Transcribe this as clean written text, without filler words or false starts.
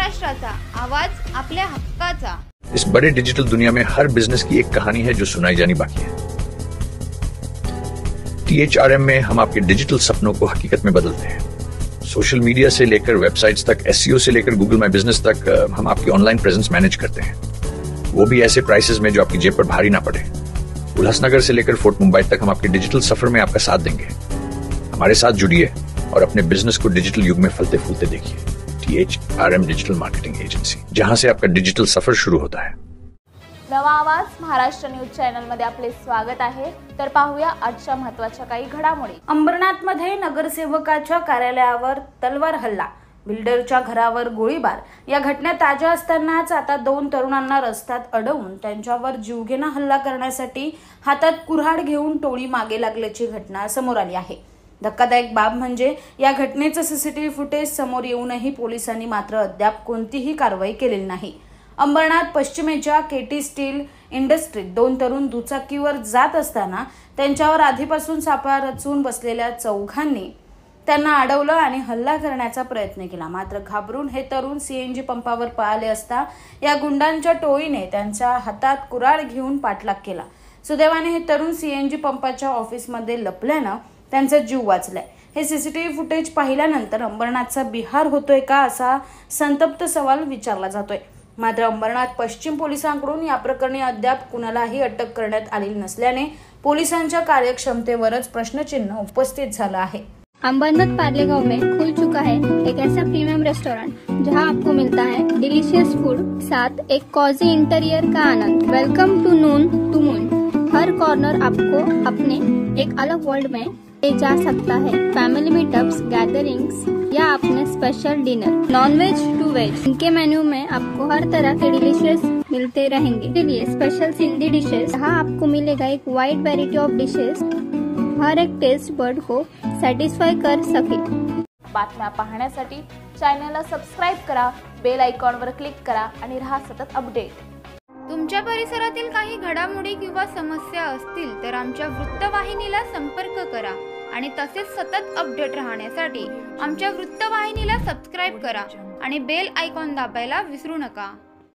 महाराष्ट्राचा आवाज, आपल्या हक्काचा। इस बड़े डिजिटल दुनिया में हर बिजनेस की एक कहानी है जो सुनाई जानी बाकी है। THRM में हम आपके डिजिटल सपनों को हकीकत में बदलते हैं। सोशल मीडिया से लेकर वेबसाइट्स तक, SEO से लेकर गूगल माई बिजनेस तक, हम आपकी ऑनलाइन प्रेजेंस मैनेज करते हैं, वो भी ऐसे प्राइसेस में जो आपकी जेब पर भारी ना पड़े। उल्लासनगर से लेकर फोर्ट मुंबई तक हम आपके डिजिटल सफर में आपका साथ देंगे। हमारे साथ जुड़िए और अपने बिजनेस को डिजिटल युग में फलते फूलते देखिए। THRM डिजिटल मार्केटिंग एजन्सी, जहां से आपका डिजिटल सफर शुरू होता है। नवा आवाज महाराष्ट्र न्यूज चॅनल मध्ये आपले स्वागत आहे। तर पाहूया आजच्या महत्त्वाच्या काही घडामोडी। अंबरनाथमध्ये नगरसेवकाच्या कार्यालयावर तलवार हल्ला, बिल्डरच्या घरावर गोळीबार। या घटना ताज्या असतानाच आता दोन तरुणांना रस्त्यात अडवून त्यांच्यावर जीवघेणा हल्ला करण्यासाठी हातात कुऱ्हाड घेऊन टोळी मागे लागल्याची घटना समोर आली आहे। धक्कादायक बाब म्हणजे या घटनेचं सीसीटीव्ही फुटेज समोर येऊनही पोलिसांनी मात्र अद्याप कोणतीही कारवाई केलेली नाही। अंबरनाथ पश्चिमेच्या KT स्टील इंडस्ट्रीत दोन तरुण दुचाकीवर जात असताना त्यांच्यावर आधीपासून सापळा रचून बसलेल्या चौघांनी त्यांना अडवलं आणि हल्ला करण्याचा प्रयत्न केला। मात्र घाबरून हे तरुण CNG पंपावर पळाले असता या गुंडांच्या टोळीने त्यांच्या हातात कुऱ्हाड घेऊन पाठलाग केला। सुदैवाने हे तरुण CNG पंपाच्या ऑफिसमध्ये लपल्यानं त्यांचा जीव वाचलाय। हे सीसीटीव्ही फुटेज पाहिल्यानंतर अंबरनाथचा बिहार होतोय का असा संतप्त सवाल विचारला जातोय। मात्र अंबरनाथ पश्चिम पोलिसांकडून या प्रकरणी अद्याप कुणालाही अटक करण्यात आलेली नसल्याने पोलिसांच्या कार्यक्षमतेवरच प्रश्नचिन्ह उपस्थित झालं आहे। अंबरनाथ पार्ले गांव में खुल चुका है एक ऐसा प्रीमियम रेस्टोरेंट जहां आपको मिलता है डिलीशियस फूड, साथ एक कॉजी इंटीरियर का आनंद। Welcome to Noon to Moon. हर कॉर्नर आपको अपने एक अलग वर्ल्ड में ले जा सकता है। फैमिली मीटअप्स, गैदरिंग्स या अपने special dinner, non-veg to veg, इनके मेन्यू में आपको हर तरह के डिलीशियस मिलते रहेंगे। इसलिए स्पेशल सिंधी डिशेस, जहाँ आपको मिलेगा एक वाइड वैरायटी ऑफ डिशेस, हर एक टेस्ट बर्ड को सैटिस्फाई कर सके। बातम्या पाहण्यासाठी चॅनलला सबस्क्राइब करा, बेल आयकॉनवर क्लिक करा आणि रहा सतत अपडेट। तुमच्या परिसरातील काही घडामोडी किंवा समस्या असतील तर आमच्या वृत्तवाहिनीला संपर्क करा आणि तसेच सतत अपडेट राहण्यासाठी आमच्या वृत्तवाहिनीला सबस्क्राइब करा आणि बेल आयकॉन दाबायला विसरू नका।